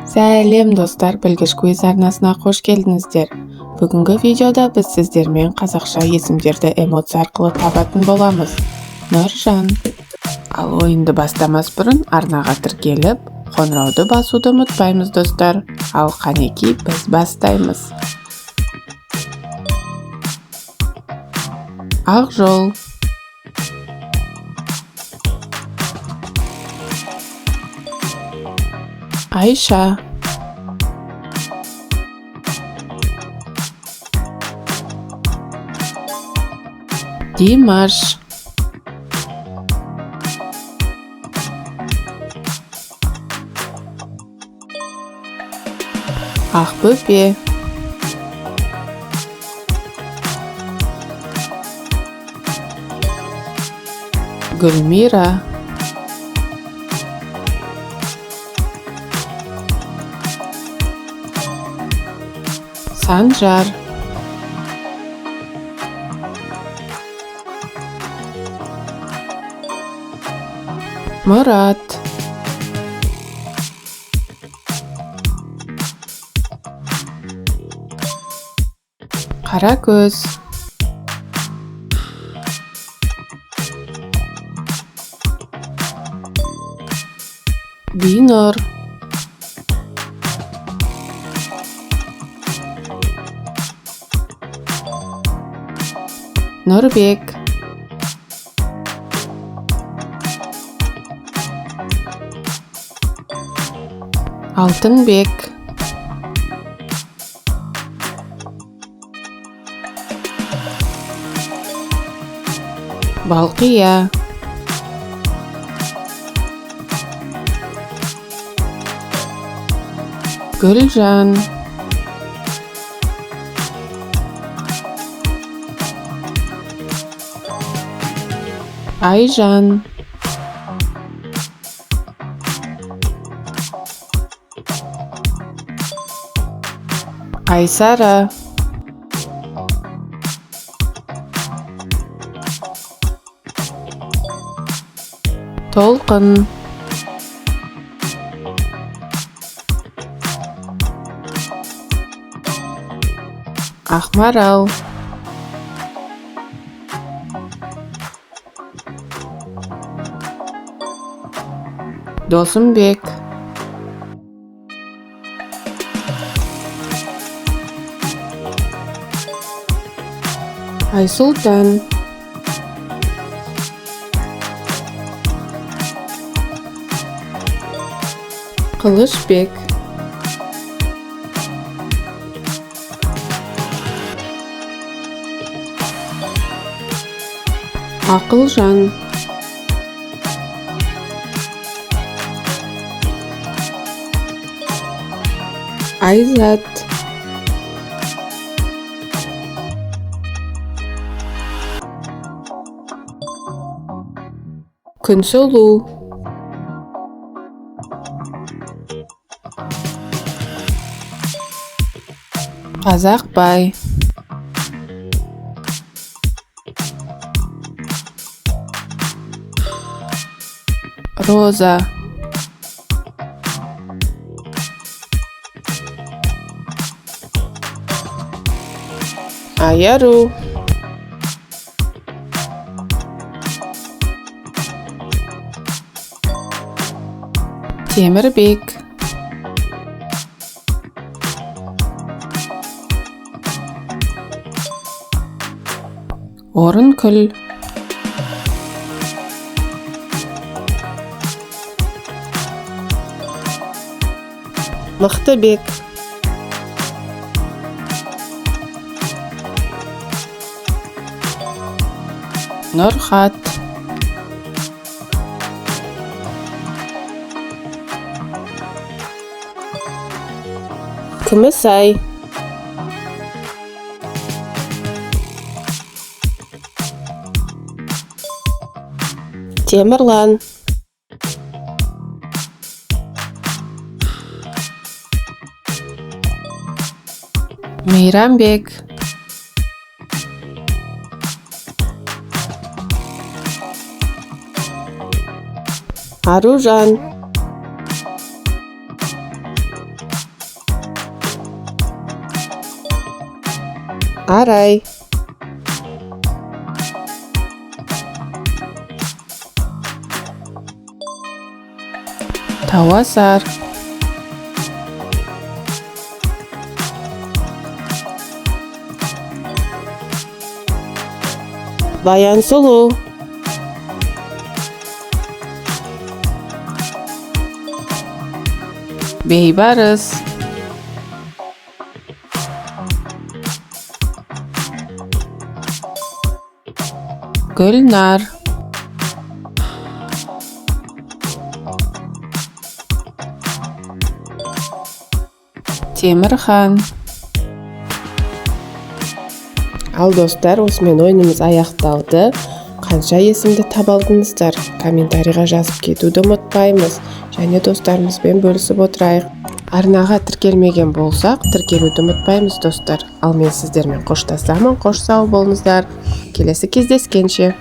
Сәлем достар, білгіш квиз арнасына қош келдіңіздер. Бүгінгі видеода біз сіздермен қазақша есімдерді эмодзи арқылы табатын боламыз. Нұржан. Ал ойынды бастамас бұрын арнаға тіркеліп, қоңырауды басуды ұмытпаймыз достар. Ал қанекей біз бастаймыз. Ақ жол. Айша. Димаш. Ақбөпе. Гүлмира. Санжар. Мұрат. Қаракөз. Бинұр. Нұрбек. Алтынбек. Балқия. Гүлжан. Айжан. Айсара. Толқын. Ақмарал. Досымбек. Айсұлтан. Қылышбек. Ақылжан. Айзат. Күнсұлу. Қазақбай. Роза. Аяру. Темірбек. Орынкүл. Мықтыбек. Нұрхат. Күмісай. Темірлан. Мейрамбек. Аружан. Арай. Тауасар. Баян сұлу. Бейбарыс. Гүлнар. Темірхан. Ал достар, осымен ойынымыз аяқталды. Қанша есімді таба алдыңыздар? Комментарийге жазып кетуді ұмытпаймыз. Және достарымызбен бөлісіп отырайық. Арнаға тіркелмеген болсақ, тіркелуді ұмытпаймыз достар. Ал мен сіздермен қоштасамын. Қош сау болыңыздар. Келесі кездескенше.